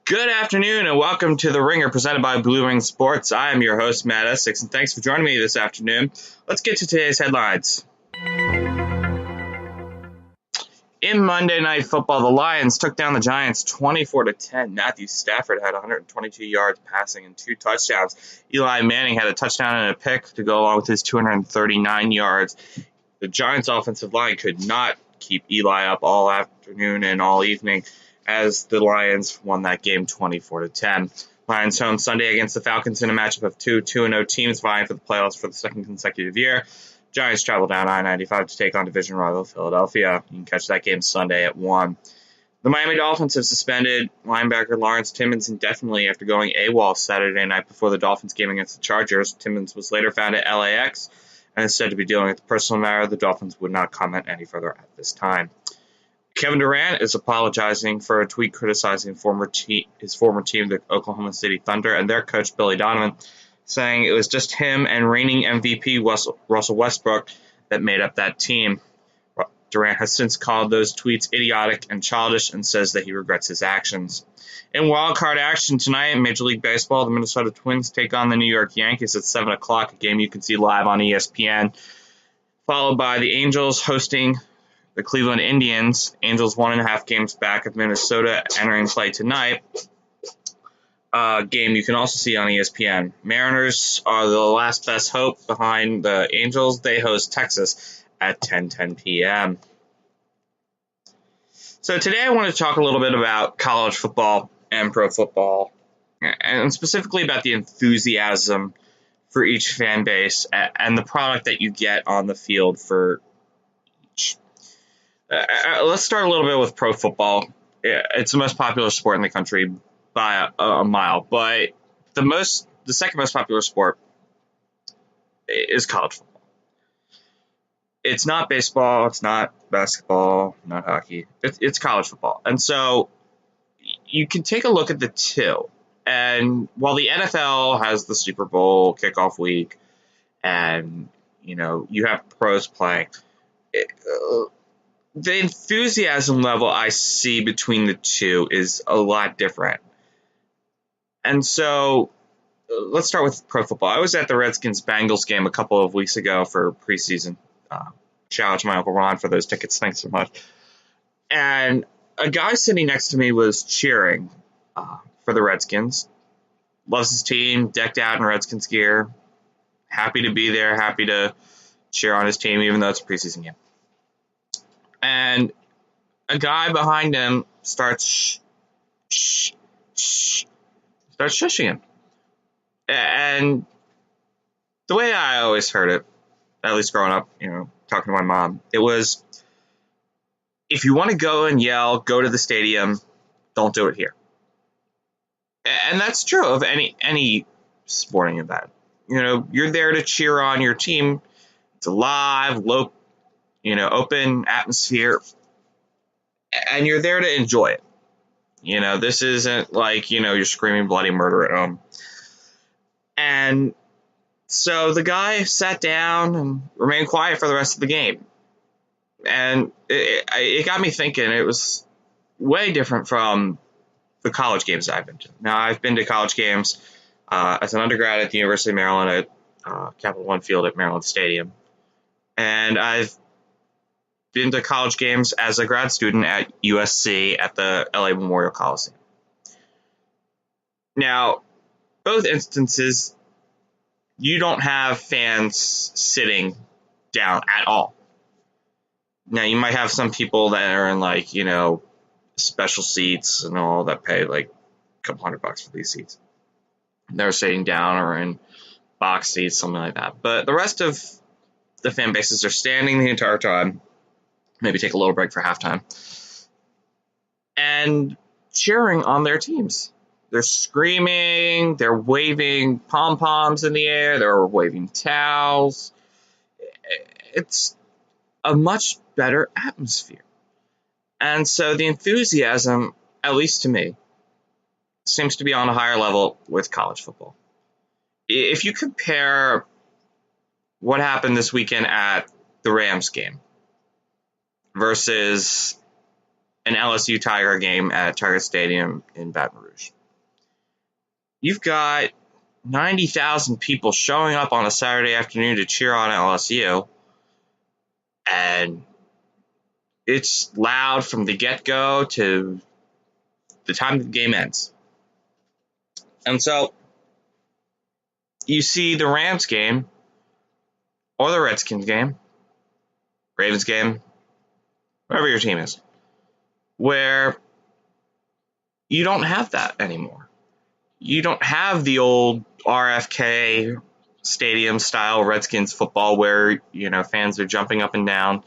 Good afternoon and welcome to The Ringer presented by Blue Ring Sports. I am your host, Matt Essex, and thanks for joining me this afternoon. Let's get to today's headlines. In Monday Night Football, the Lions took down the Giants 24-10. Matthew Stafford had 122 yards passing and 2 touchdowns. Eli Manning had a touchdown and a pick to go along with his 239 yards. The Giants' offensive line could not keep Eli up all afternoon and all evening, as the Lions won that game 24-10. Lions home Sunday against the Falcons in a matchup of two 2-0 teams vying for the playoffs for the second consecutive year. Giants travel down I-95 to take on division rival Philadelphia. You can catch that game Sunday at 1. The Miami Dolphins have suspended linebacker Lawrence Timmons indefinitely after going AWOL Saturday night before the Dolphins game against the Chargers. Timmons was later found at LAX and is said to be dealing with a personal matter. The Dolphins would not comment any further at this time. Kevin Durant is apologizing for a tweet criticizing his former team, the Oklahoma City Thunder, and their coach, Billy Donovan, saying it was just him and reigning MVP Russell Westbrook that made up that team. Durant has since called those tweets idiotic and childish and says that he regrets his actions. In wildcard action tonight in Major League Baseball, the Minnesota Twins take on the New York Yankees at 7 o'clock, a game you can see live on ESPN, followed by the Angels hosting the Cleveland Indians. Angels 1.5 games back of Minnesota entering play tonight. Game you can also see on ESPN. Mariners are the last best hope behind the Angels. They host Texas at 10:10 p.m. So today I want to talk a little bit about college football and pro football, and specifically about the enthusiasm for each fan base and the product that you get on the field for each. Let's start a little bit with pro football. It's the most popular sport in the country by a mile, but the second most popular sport is college football. It's not baseball, it's not basketball, not hockey. It's college football. And so you can take a look at the two. And while the NFL has the Super Bowl kickoff week and, you have pros playing, the enthusiasm level I see between the two is a lot different. And so let's start with pro football. I was at the Redskins-Bengals game a couple of weeks ago for preseason. Shout out to my Uncle Ron for those tickets. Thanks so much. And a guy sitting next to me was cheering for the Redskins. Loves his team, decked out in Redskins gear. Happy to be there, happy to cheer on his team, even though it's a preseason game. And a guy behind him starts shushing him. And the way I always heard it, at least growing up, talking to my mom, it was, if you want to go and yell, go to the stadium, don't do it here. And that's true of any sporting event. You're there to cheer on your team. It's a live, open atmosphere, and you're there to enjoy it. This isn't like, you're screaming bloody murder at home. And so the guy sat down and remained quiet for the rest of the game. And it got me thinking. It was way different from the college games I've been to. Now, I've been to college games as an undergrad at the University of Maryland at Capital One Field at Maryland Stadium. And I've been to college games as a grad student at USC at the LA Memorial Coliseum. Now, both instances, you don't have fans sitting down at all. Now, you might have some people that are in special seats and all that pay like a couple $100 for these seats. They're sitting down or in box seats, something like that. But the rest of the fan bases are standing the entire time, maybe take a little break for halftime, and cheering on their teams. They're screaming, they're waving pom-poms in the air, they're waving towels. It's a much better atmosphere. And so the enthusiasm, at least to me, seems to be on a higher level with college football. If you compare what happened this weekend at the Rams game versus an LSU Tiger game at Tiger Stadium in Baton Rouge. You've got 90,000 people showing up on a Saturday afternoon to cheer on LSU, and it's loud from the get-go to the time the game ends. And so you see the Rams game or the Redskins game, Ravens game, whatever your team is, where you don't have that anymore. You don't have the old RFK stadium style Redskins football where, fans are jumping up and down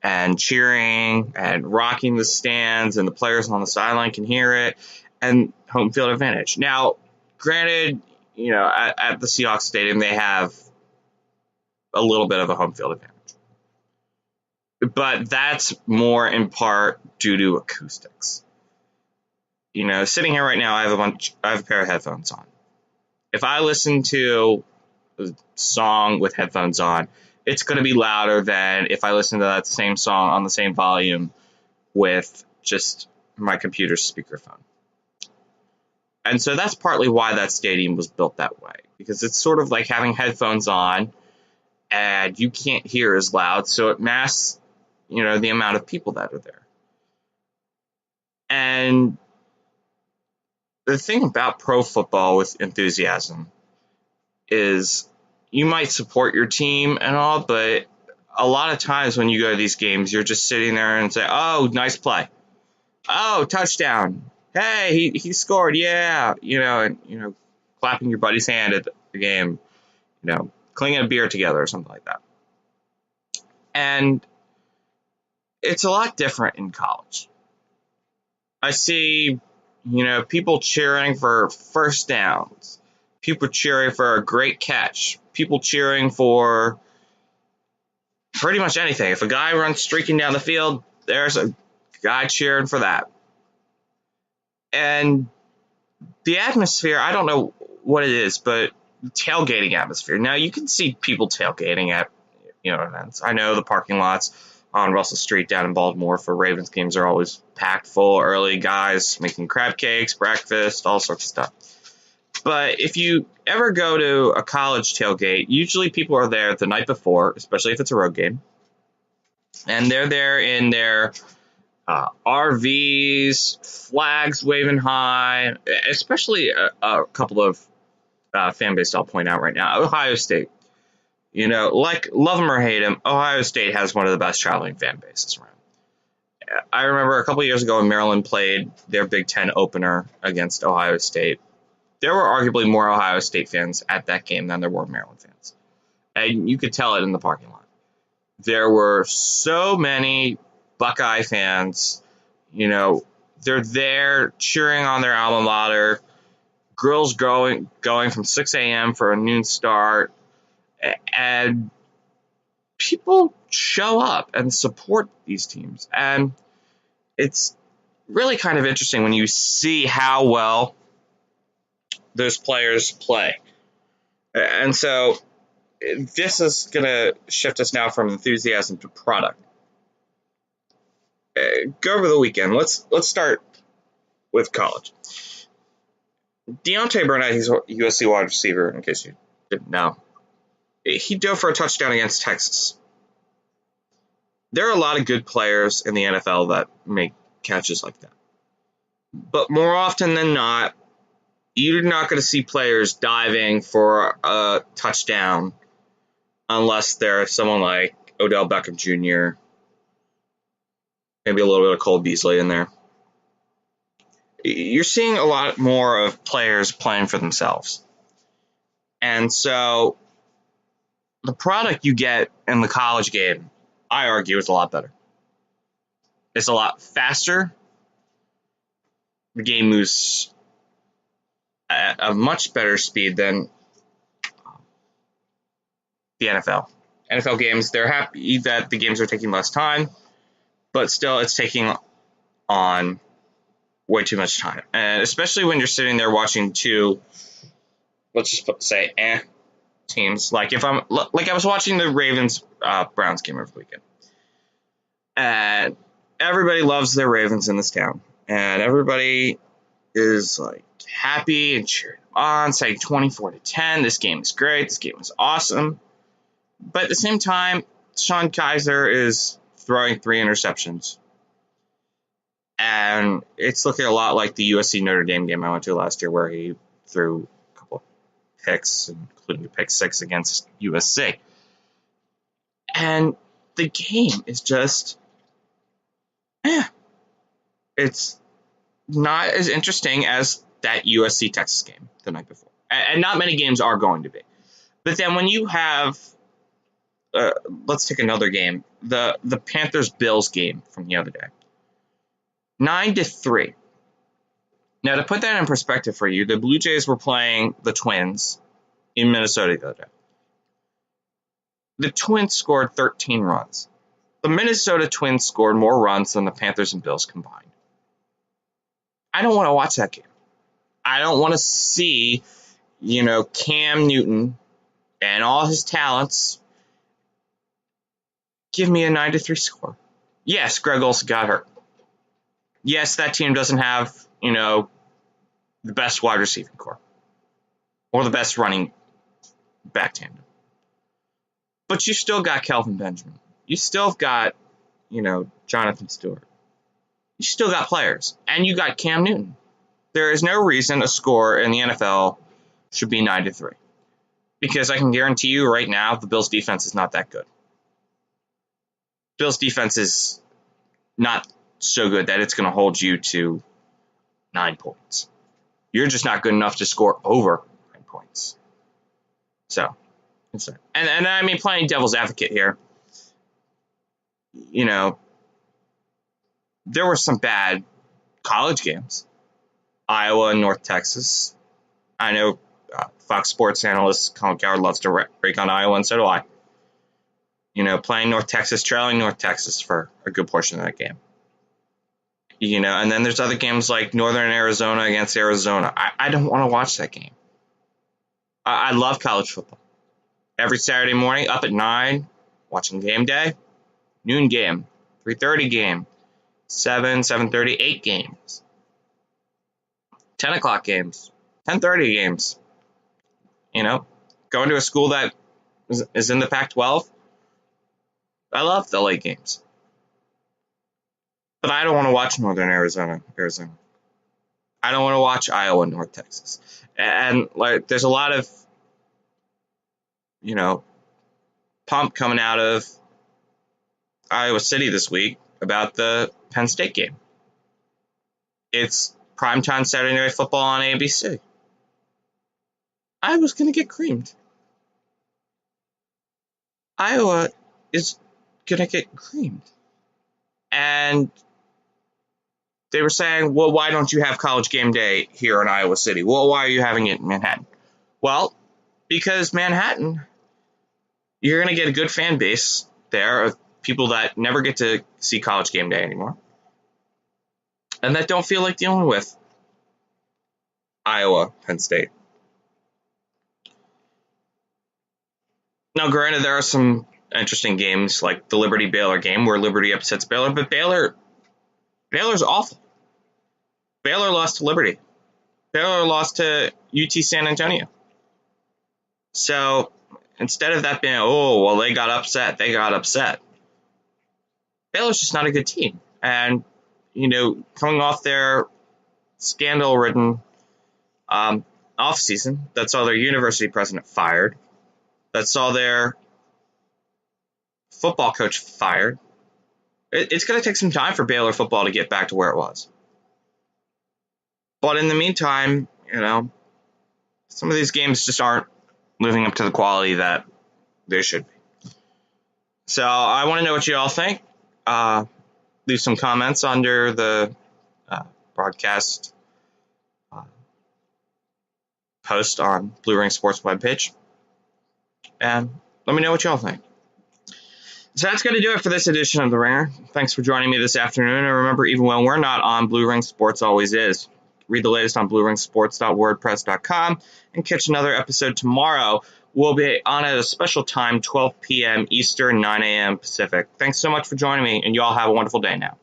and cheering and rocking the stands and the players on the sideline can hear it, and home field advantage. Now, granted, at the Seahawks stadium, they have a little bit of a home field advantage. But that's more in part due to acoustics. Sitting here right now, I have a pair of headphones on. If I listen to a song with headphones on, it's going to be louder than if I listen to that same song on the same volume with just my computer's speakerphone. And so that's partly why that stadium was built that way, because it's sort of like having headphones on and you can't hear as loud, so it masks, the amount of people that are there. And the thing about pro football with enthusiasm is you might support your team and all, but a lot of times when you go to these games, you're just sitting there and say, oh, nice play. Oh, touchdown. Hey, he scored. Yeah. And clapping your buddy's hand at the game, clinking a beer together or something like that. And it's a lot different in college. I see, people cheering for first downs, people cheering for a great catch, people cheering for pretty much anything. If a guy runs streaking down the field, there's a guy cheering for that. And the atmosphere, I don't know what it is, but tailgating atmosphere. Now, you can see people tailgating at, events. I know the parking lots on Russell Street down in Baltimore for Ravens games are always packed full, early guys making crab cakes, breakfast, all sorts of stuff. But if you ever go to a college tailgate, usually people are there the night before, especially if it's a road game. And they're there in their RVs, flags waving high, especially a couple of fan base I'll point out right now. Ohio State. Like, love them or hate them, Ohio State has one of the best traveling fan bases around. I remember a couple of years ago when Maryland played their Big Ten opener against Ohio State. There were arguably more Ohio State fans at that game than there were Maryland fans. And you could tell it in the parking lot. There were so many Buckeye fans, they're there cheering on their alma mater, girls going from 6 a.m. for a noon start, and people show up and support these teams. And it's really kind of interesting when you see how well those players play. And so this is going to shift us now from enthusiasm to product. Go over the weekend. Let's start with college. Deontay Burnett, he's a USC wide receiver, in case you didn't know. He dove for a touchdown against Texas. There are a lot of good players in the NFL that make catches like that. But more often than not, you're not going to see players diving for a touchdown unless they're someone like Odell Beckham Jr., maybe a little bit of Cole Beasley in there. You're seeing a lot more of players playing for themselves. And so the product you get in the college game, I argue, is a lot better. It's a lot faster. The game moves at a much better speed than the NFL. NFL games, they're happy that the games are taking less time, but still it's taking on way too much time. And especially when you're sitting there watching two, let's just say, teams. Like I was watching the Ravens Browns game over the weekend. And everybody loves their Ravens in this town, and everybody is like happy and cheering on, saying 24-10. This game is great. This game is awesome. But at the same time, Sean Kaiser is throwing 3 interceptions. And it's looking a lot like the USC Notre Dame game I went to last year, where he threw a couple of picks, including a pick 6 against USC. And the game is just, it's not as interesting as that USC Texas game the night before. And not many games are going to be. But then when you have, let's take another game, the Panthers-Bills game from the other day. 9-3. Now, to put that in perspective for you, the Blue Jays were playing the Twins in Minnesota the other day. The Twins scored 13 runs. The Minnesota Twins scored more runs than the Panthers and Bills combined. I don't want to watch that game. I don't want to see, Cam Newton and all his talents give me a 9-3 score. Yes, Greg Olsen got hurt. Yes, that team doesn't have, the best wide receiving core or the best running back tandem. But you still got Kelvin Benjamin. You still got, Jonathan Stewart. You still got players. And you got Cam Newton. There is no reason a score in the NFL should be 9-3. Because I can guarantee you right now the Bills' defense is not that good. Bills' defense is not so good that it's going to hold you to 9 points. You're just not good enough to score over 9 points. So, and I mean, playing devil's advocate here, there were some bad college games. Iowa and North Texas. I know Fox Sports analyst Colin Coward loves to break on Iowa, and so do I. Playing North Texas, trailing North Texas for a good portion of that game. And then there's other games like Northern Arizona against Arizona. I don't want to watch that game. I love college football. Every Saturday morning, up at 9, watching game day, noon game, 3:30 game, 7, 7:30, 8 games, 10 o'clock games, 10:30 games. Going to a school that is in the Pac-12. I love the late games. But I don't want to watch Northern Arizona. I don't want to watch Iowa and North Texas. And there's a lot of, pump coming out of Iowa City this week about the Penn State game. It's primetime Saturday Night Football on ABC. Iowa's going to get creamed. Iowa is going to get creamed. And they were saying, well, why don't you have college game day here in Iowa City? Well, why are you having it in Manhattan? Well, because Manhattan, you're going to get a good fan base there of people that never get to see college game day anymore. And that don't feel like dealing with Iowa, Penn State. Now, granted, there are some interesting games like the Liberty-Baylor game where Liberty upsets Baylor, but Baylor's awful. Baylor lost to Liberty. Baylor lost to UT San Antonio. So instead of that being, they got upset. Baylor's just not a good team. And, coming off their scandal-ridden offseason, that saw their university president fired, that saw their football coach fired, it's going to take some time for Baylor football to get back to where it was. But in the meantime, some of these games just aren't living up to the quality that they should be. So I want to know what you all think. Leave some comments under the broadcast post on Blue Ring Sports webpage. And let me know what you all think. So that's going to do it for this edition of The Ringer. Thanks for joining me this afternoon. And remember, even when we're not on, Blue Ring Sports always is. Read the latest on blueringsports.wordpress.com and catch another episode tomorrow. We'll be on at a special time, 12 p.m. Eastern, 9 a.m. Pacific. Thanks so much for joining me, and you all have a wonderful day now.